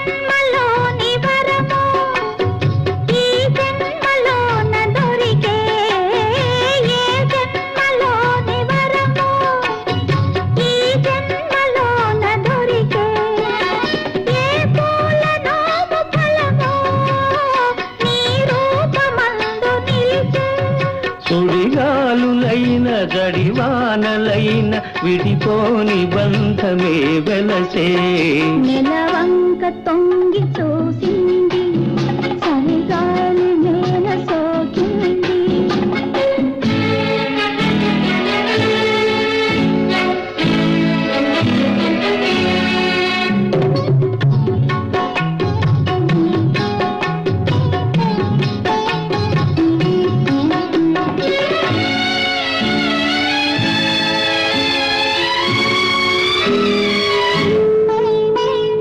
జన్మలోని వరము ఈ జన్మలోన దొరికే ఏ జన్మలోని వరము ఈ జన్మలోన దొరికే ఏ పూలనోము ఫలము నీ రూపమందు నిలిచే సుడిగాలులైన గడివానలైన విడిపోని బంధమే వెలసే నెలవంక తొంగి చూసి